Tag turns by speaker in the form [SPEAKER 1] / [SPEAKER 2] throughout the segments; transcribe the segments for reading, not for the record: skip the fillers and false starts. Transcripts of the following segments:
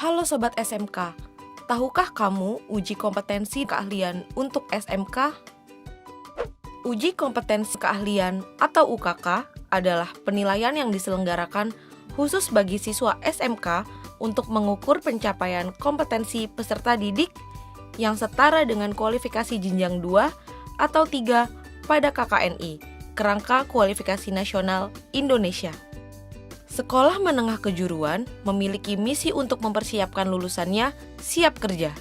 [SPEAKER 1] Halo Sobat SMK, tahukah kamu uji kompetensi keahlian untuk SMK? Uji kompetensi keahlian atau UKK adalah penilaian yang diselenggarakan khusus bagi siswa SMK untuk mengukur pencapaian kompetensi peserta didik yang setara dengan kualifikasi jenjang 2 atau 3 pada KKNI, Kerangka Kualifikasi Nasional Indonesia. Sekolah menengah kejuruan memiliki misi untuk mempersiapkan lulusannya siap kerja.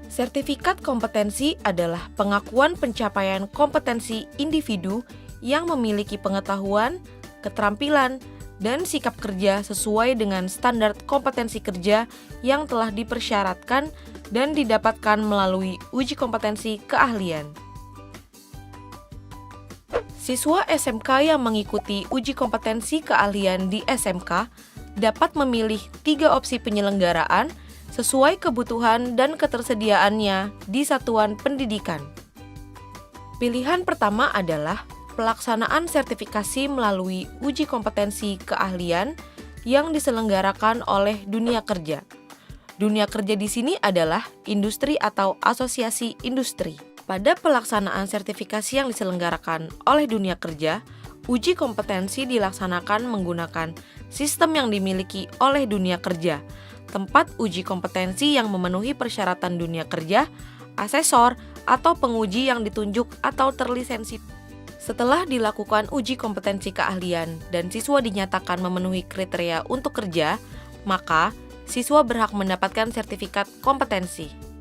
[SPEAKER 1] Sertifikat kompetensi adalah pengakuan pencapaian kompetensi individu yang memiliki pengetahuan, keterampilan, dan sikap kerja sesuai dengan standar kompetensi kerja yang telah dipersyaratkan dan didapatkan melalui uji kompetensi keahlian. Siswa SMK yang mengikuti uji kompetensi keahlian di SMK dapat memilih 3 opsi penyelenggaraan sesuai kebutuhan dan ketersediaannya di satuan pendidikan. Pilihan pertama adalah pelaksanaan sertifikasi melalui uji kompetensi keahlian yang diselenggarakan oleh dunia kerja. Dunia kerja di sini adalah industri atau asosiasi industri. Pada pelaksanaan sertifikasi yang diselenggarakan oleh dunia kerja, uji kompetensi dilaksanakan menggunakan sistem yang dimiliki oleh dunia kerja, tempat uji kompetensi yang memenuhi persyaratan dunia kerja, asesor, atau penguji yang ditunjuk atau terlisensi. Setelah dilakukan uji kompetensi keahlian dan siswa dinyatakan memenuhi kriteria untuk kerja, maka siswa berhak mendapatkan sertifikat kompetensi.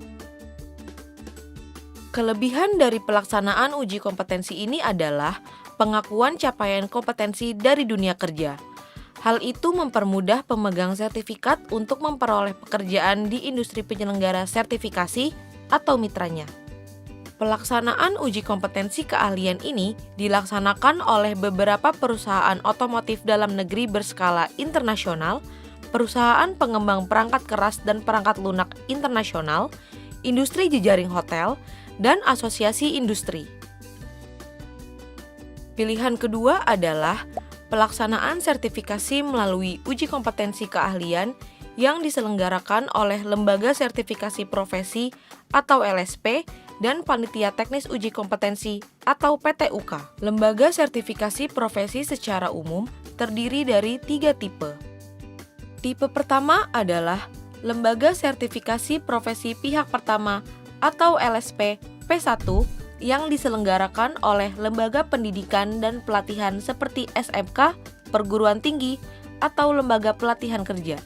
[SPEAKER 1] Kelebihan dari pelaksanaan uji kompetensi ini adalah pengakuan capaian kompetensi dari dunia kerja. Hal itu mempermudah pemegang sertifikat untuk memperoleh pekerjaan di industri penyelenggara sertifikasi atau mitranya. Pelaksanaan uji kompetensi keahlian ini dilaksanakan oleh beberapa perusahaan otomotif dalam negeri berskala internasional, perusahaan pengembang perangkat keras dan perangkat lunak internasional, industri jejaring hotel, dan asosiasi industri. Pilihan kedua adalah pelaksanaan sertifikasi melalui uji kompetensi keahlian yang diselenggarakan oleh Lembaga Sertifikasi Profesi atau LSP dan Panitia Teknis Uji Kompetensi atau PTUK. Lembaga sertifikasi profesi secara umum terdiri dari 3 tipe. Tipe pertama adalah Lembaga Sertifikasi Profesi Pihak Pertama atau LSP P1 yang diselenggarakan oleh lembaga pendidikan dan pelatihan seperti SMK, perguruan tinggi, atau lembaga pelatihan kerja.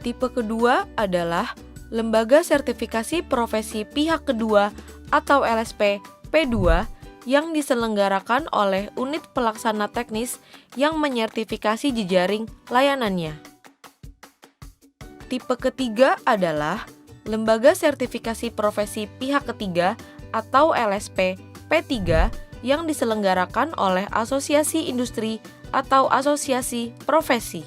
[SPEAKER 1] Tipe kedua adalah Lembaga Sertifikasi Profesi Pihak Kedua atau LSP P2 yang diselenggarakan oleh unit pelaksana teknis yang menyertifikasi jejaring layanannya. Tipe ketiga adalah Lembaga Sertifikasi Profesi Pihak Ketiga atau LSP P3 yang diselenggarakan oleh asosiasi industri atau asosiasi profesi.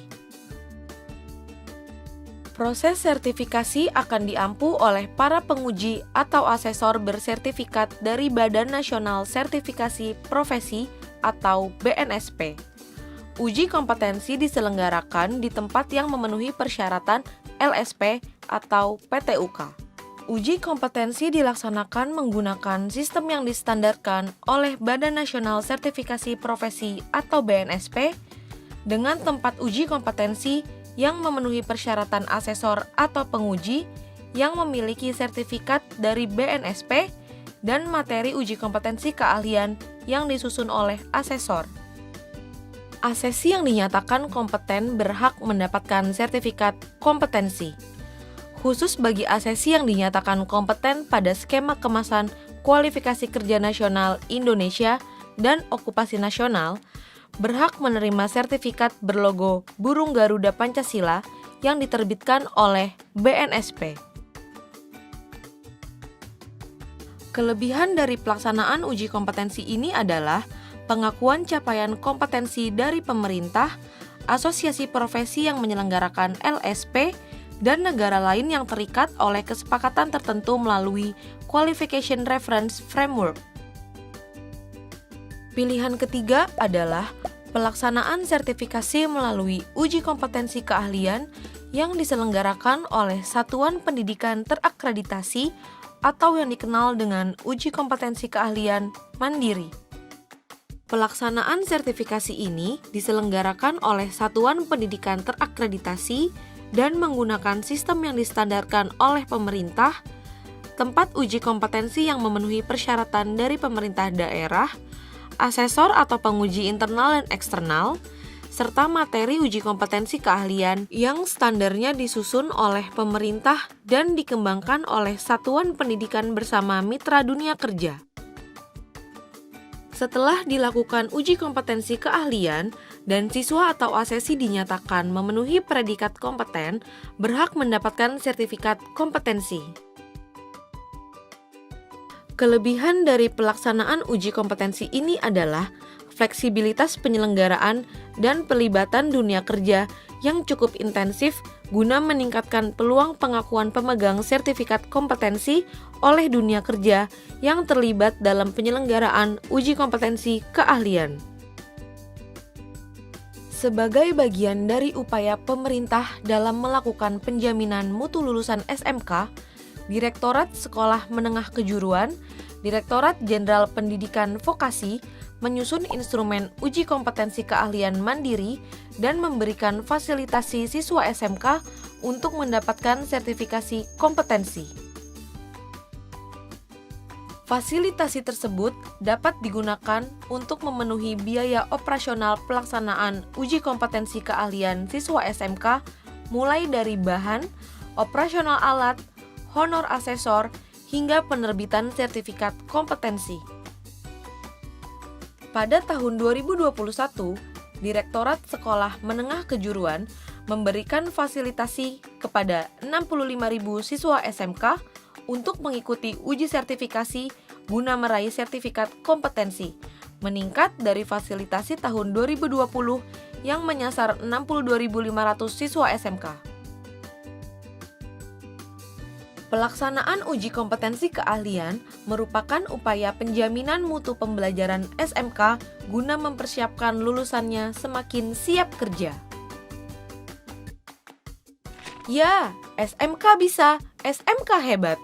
[SPEAKER 1] Proses sertifikasi akan diampu oleh para penguji atau asesor bersertifikat dari Badan Nasional Sertifikasi Profesi atau BNSP. Uji kompetensi diselenggarakan di tempat yang memenuhi persyaratan LSP atau PTUK. Uji kompetensi dilaksanakan menggunakan sistem yang distandarkan oleh Badan Nasional Sertifikasi Profesi atau BNSP dengan tempat uji kompetensi yang memenuhi persyaratan asesor atau penguji yang memiliki sertifikat dari BNSP dan materi uji kompetensi keahlian yang disusun oleh asesor. Asesi yang dinyatakan kompeten berhak mendapatkan sertifikat kompetensi. Khusus bagi asesi yang dinyatakan kompeten pada skema kemasan kualifikasi kerja nasional Indonesia dan okupasi nasional, berhak menerima sertifikat berlogo burung Garuda Pancasila yang diterbitkan oleh BNSP. Kelebihan dari pelaksanaan uji kompetensi ini adalah pengakuan capaian kompetensi dari pemerintah, asosiasi profesi yang menyelenggarakan LSP, dan negara lain yang terikat oleh kesepakatan tertentu melalui Qualification Reference Framework. Pilihan ketiga adalah Pelaksanaan sertifikasi melalui uji kompetensi keahlian yang diselenggarakan oleh satuan pendidikan terakreditasi atau yang dikenal dengan uji kompetensi keahlian mandiri. Pelaksanaan sertifikasi ini diselenggarakan oleh satuan pendidikan terakreditasi dan menggunakan sistem yang distandarkan oleh pemerintah, tempat uji kompetensi yang memenuhi persyaratan dari pemerintah daerah, asesor atau penguji internal dan eksternal, serta materi uji kompetensi keahlian yang standarnya disusun oleh pemerintah dan dikembangkan oleh satuan pendidikan bersama mitra dunia kerja. Setelah dilakukan uji kompetensi keahlian dan siswa atau asesi dinyatakan memenuhi predikat kompeten, berhak mendapatkan sertifikat kompetensi. Kelebihan dari pelaksanaan uji kompetensi ini adalah fleksibilitas penyelenggaraan dan pelibatan dunia kerja yang cukup intensif guna meningkatkan peluang pengakuan pemegang sertifikat kompetensi oleh dunia kerja yang terlibat dalam penyelenggaraan uji kompetensi keahlian. Sebagai bagian dari upaya pemerintah dalam melakukan penjaminan mutu lulusan SMK, Direktorat Sekolah Menengah Kejuruan, Direktorat Jenderal Pendidikan Vokasi menyusun instrumen uji kompetensi keahlian mandiri dan memberikan fasilitasi siswa SMK untuk mendapatkan sertifikasi kompetensi. Fasilitasi tersebut dapat digunakan untuk memenuhi biaya operasional pelaksanaan uji kompetensi keahlian siswa SMK mulai dari bahan, operasional alat, honor asesor, hingga penerbitan sertifikat kompetensi. Pada tahun 2021, Direktorat Sekolah Menengah Kejuruan memberikan fasilitasi kepada 65.000 siswa SMK untuk mengikuti uji sertifikasi guna meraih sertifikat kompetensi, meningkat dari fasilitasi tahun 2020 yang menyasar 62.500 siswa SMK. Pelaksanaan uji kompetensi keahlian merupakan upaya penjaminan mutu pembelajaran SMK guna mempersiapkan lulusannya semakin siap kerja. Ya, SMK bisa, SMK hebat.